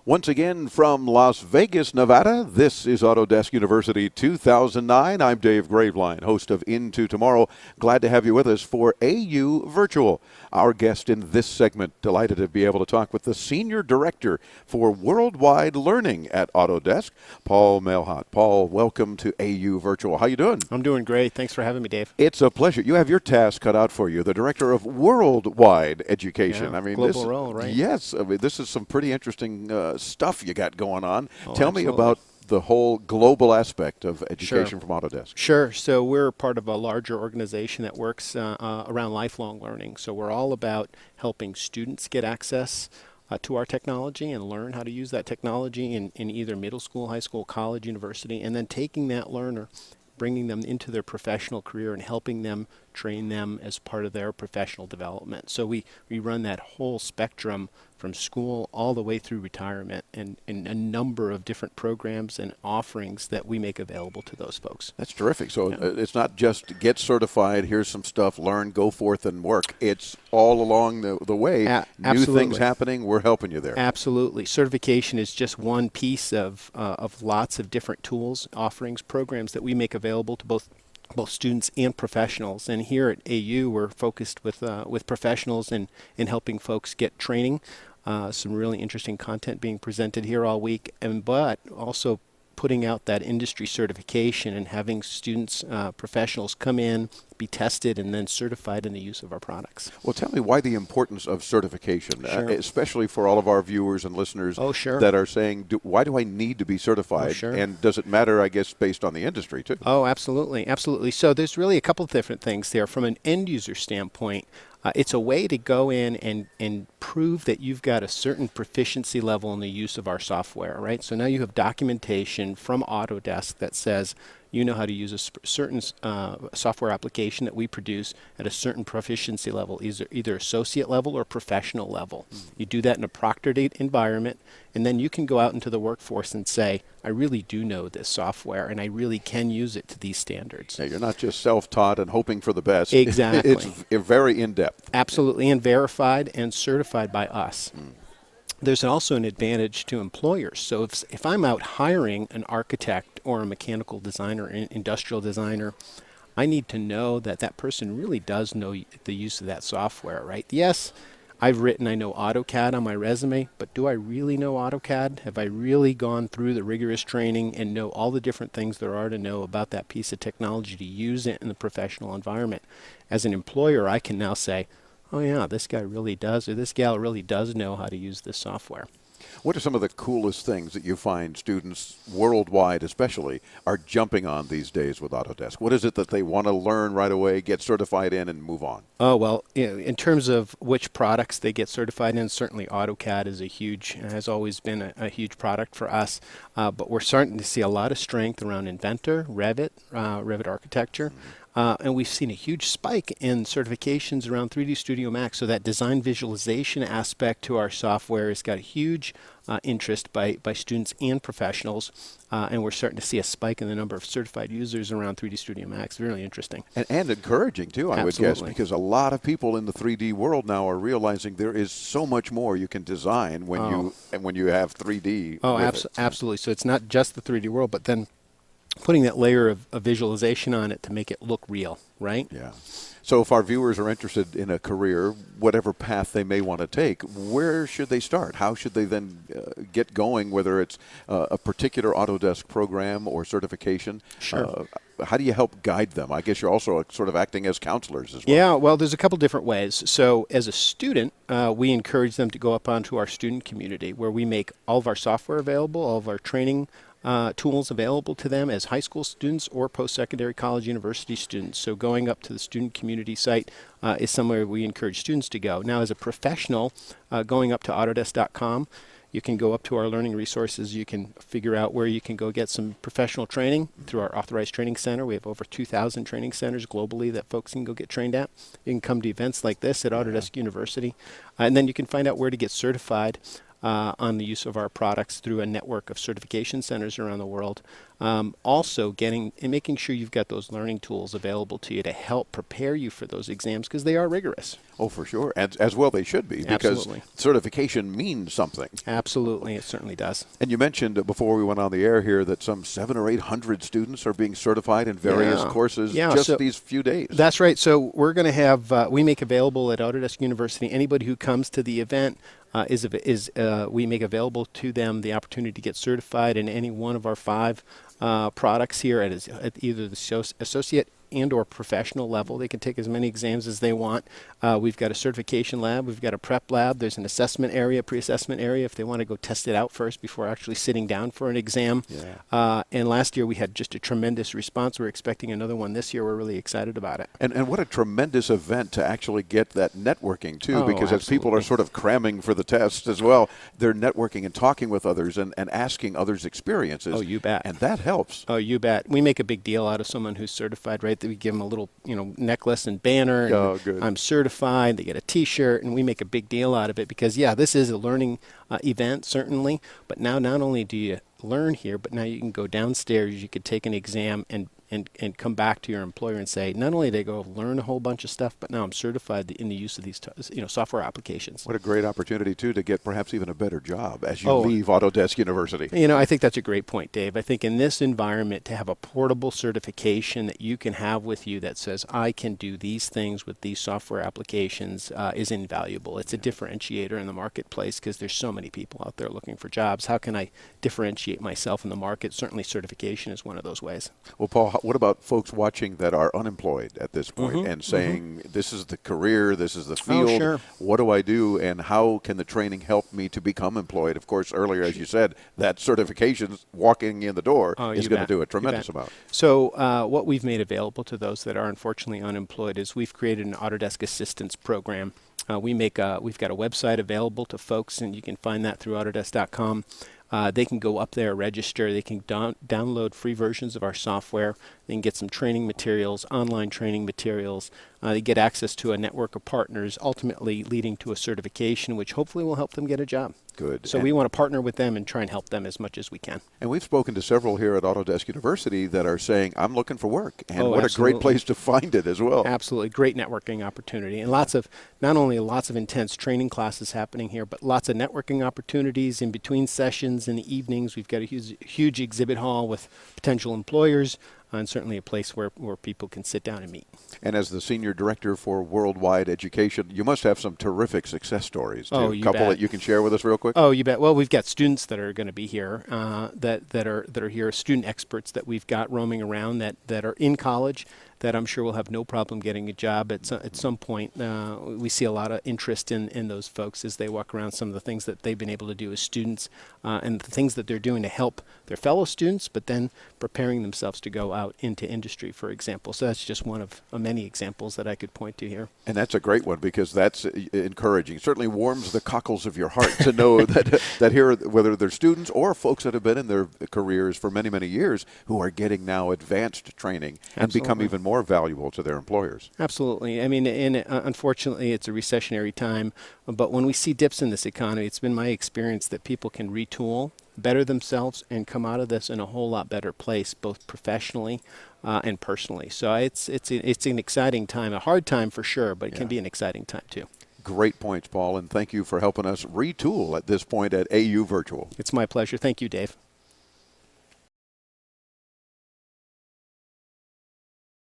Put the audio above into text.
Once again from Las Vegas, Nevada, this is Autodesk University 2009. I'm Dave Graveline, host of Into Tomorrow. Glad to have you with us for AU Virtual. Our guest in this segment, delighted to be able to talk with the Senior Director for Worldwide Learning at Autodesk, Paul Mailhot. Paul, welcome to AU Virtual. How you doing? I'm doing great. Thanks for having me, Dave. It's a pleasure. You have your task cut out for you, the Director of Worldwide Education. Yeah, global role, right? Yes. This is some pretty interesting stuff you got going on. Oh, Tell absolutely. me about the whole global aspect of education from Autodesk. Sure. So we're part of a larger organization that works around lifelong learning. So we're all about helping students get access to our technology and learn how to use that technology in either middle school, high school, college, university, and then taking that learner, bringing them into their professional career and helping them train them as part of their professional development. So we run that whole spectrum from school all the way through retirement, and a number of different programs and offerings that we make available to those folks. That's terrific. So it's not just get certified, here's some stuff, learn, go forth and work. It's all along the way. New things happening, we're helping you there. Absolutely. Certification is just one piece of lots of different tools, offerings, programs that we make available to both students and professionals. And here at AU, we're focused with professionals and helping folks get training. Some really interesting content being presented here all week, but also putting out that industry certification and having students, professionals come in, be tested, and then certified in the use of our products. Well, tell me why the importance of certification, especially for all of our viewers and listeners that are saying, why do I need to be certified? And does it matter, I guess, based on the industry, too? Oh, absolutely. Absolutely. So there's really a couple of different things there. From an end user standpoint, it's a way to go in and prove that you've got a certain proficiency level in the use of our software, right? So now you have documentation from Autodesk that says you know how to use a certain software application that we produce at a certain proficiency level, either associate level or professional level. You do that in a proctored environment, and then you can go out into the workforce and say, I really do know this software, and I really can use it to these standards. Yeah, you're not just self-taught and hoping for the best. Exactly. It's very in-depth. Absolutely, and verified and certified by us. There's also an advantage to employers. So if I'm out hiring an architect or a mechanical designer, an industrial designer, I need to know that that person really does know the use of that software, right? Yes, I know AutoCAD on my resume, but do I really know AutoCAD? Have I really gone through the rigorous training and know all the different things there are to know about that piece of technology to use it in the professional environment? As an employer, I can now say, oh yeah, this guy really does, or this gal really does know how to use this software. What are some of the coolest things that you find students worldwide especially are jumping on these days with Autodesk? What is it that they want to learn right away, get certified in, and move on? Oh, well, in terms of which products they get certified in, certainly AutoCAD is has always been a huge product for us. But we're starting to see a lot of strength around Inventor, Revit, Revit architecture. And we've seen a huge spike in certifications around 3D Studio Max. So that design visualization aspect to our software has got a huge interest by students and professionals. And we're starting to see a spike in the number of certified users around 3D Studio Max. Really interesting. And encouraging, too, I would guess, because a lot of people in the 3D world now are realizing there is so much more you can design when you have 3D. Oh, absolutely. So it's not just the 3D world, but then putting that layer of visualization on it to make it look real, right? Yeah. So if our viewers are interested in a career, whatever path they may want to take, where should they start? How should they then get going, whether it's a particular Autodesk program or certification? Sure. How do you help guide them? I guess you're also sort of acting as counselors as well. Yeah, well, there's a couple different ways. So as a student, we encourage them to go up onto our student community where we make all of our software available, all of our training tools available to them as high school students or post-secondary college university students. So going up to the student community site is somewhere we encourage students to go. Now as a professional, going up to Autodesk.com, you can go up to our learning resources. You can figure out where you can go get some professional training through our authorized training center. We have over 2,000 training centers globally that folks can go get trained at. You can come to events like this at Autodesk University. And then you can find out where to get certified. on the use of our products through a network of certification centers around the world. Also getting and making sure you've got those learning tools available to you to help prepare you for those exams, because they are rigorous. Oh, for sure. And as well they should be, because Absolutely. certification means something. Absolutely, it certainly does. And you mentioned before we went on the air here that some 700 or 800 students are being certified in various courses just these few days. That's right. So we're going to have, we make available at Autodesk University, anybody who comes to the event, we make available to them the opportunity to get certified in any one of our 5 products here at either the associate and or professional level. They can take as many exams as they want. We've got a certification lab, we've got a prep lab, there's an assessment area, pre-assessment area if they want to go test it out first before actually sitting down for an exam. And last year we had just a tremendous response. We're expecting another one this year. We're really excited about it. And what a tremendous event to actually get that networking too, because as people are sort of cramming for the test as well, they're networking and talking with others and asking others' experiences. Oh, you bet. And that helps. Oh, you bet. We make a big deal out of someone who's certified, right? That we give them a little, necklace and banner. And good. I'm certified. They get a T-shirt, and we make a big deal out of it because, this is a learning event, certainly. But now not only do you learn here, but now you can go downstairs. You could take an exam and come back to your employer and say, not only did I go learn a whole bunch of stuff, but now I'm certified in the use of these software applications. What a great opportunity, too, to get perhaps even a better job as you leave Autodesk University. I think that's a great point, Dave. I think in this environment, to have a portable certification that you can have with you that says, I can do these things with these software applications is invaluable. It's a differentiator in the marketplace because there's so many people out there looking for jobs. How can I differentiate myself in the market? Certainly certification is one of those ways. Well, Paul, what about folks watching that are unemployed at this point and saying, this is the career, this is the field, what do I do, and how can the training help me to become employed? Of course, earlier, as you said, that certification, walking in the door, is going to do a tremendous amount. So what we've made available to those that are unfortunately unemployed is we've created an Autodesk Assistance Program. We've got a website available to folks, and you can find that through Autodesk.com. They can go up there, register. They can download free versions of our software. They can get some training materials, online training materials. They get access to a network of partners, ultimately leading to a certification, which hopefully will help them get a job. Good. So we want to partner with them and try and help them as much as we can. And we've spoken to several here at Autodesk University that are saying, I'm looking for work. And what a great place to find it as well. Absolutely. Great networking opportunity. And not only lots of intense training classes happening here, but lots of networking opportunities in between sessions in the evenings. We've got a huge exhibit hall with potential employers, and certainly a place where people can sit down and meet. And as the Senior Director for Worldwide Education, you must have some terrific success stories, too. A couple that you can share with us real quick? Oh, you bet. Well, we've got students that are going to be here that are here, student experts that we've got roaming around that are in college, that I'm sure will have no problem getting a job at some point. We see a lot of interest in those folks as they walk around, some of the things that they've been able to do as students and the things that they're doing to help their fellow students, but then preparing themselves to go out into industry, for example. So that's just one of many examples that I could point to here. And that's a great one because that's encouraging. It certainly warms the cockles of your heart to know that here, whether they're students or folks that have been in their careers for many, many years, who are getting now advanced training and become even more valuable to their employers. Absolutely. I mean, unfortunately, it's a recessionary time, but when we see dips in this economy, it's been my experience that people can retool, better themselves, and come out of this in a whole lot better place, both professionally and personally. So it's an exciting time, a hard time for sure, but it can be an exciting time too. Great points, Paul, and thank you for helping us retool at this point at AU Virtual. It's my pleasure. Thank you, Dave.